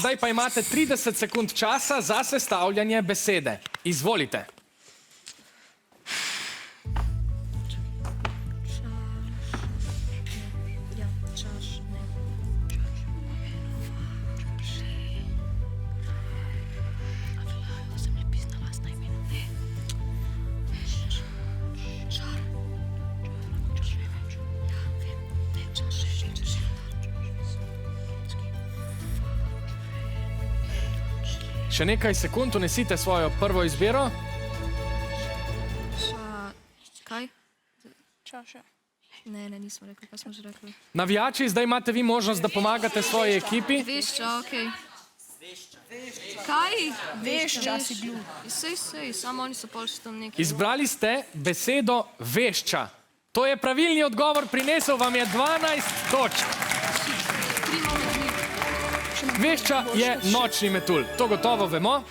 zdaj pa imate 30 sekund časa za sestavljanje besede. Izvolite. Še nekaj sekund, unesite svojo prvo izbiro. Kaj? Čaša. Ne, nismo rekli, kaj smo že rekli. Navijači, zdaj imate vi možnost, da pomagate svoji ekipi. Vešča, okej. Kaj? Vešča si gluh. Sej, samo oni so pol še tam neki. Izbrali ste besedo vešča. To je pravilni odgovor, prinesel vam je 12 točk. Vešča je nočni metulj, to gotovo vemo.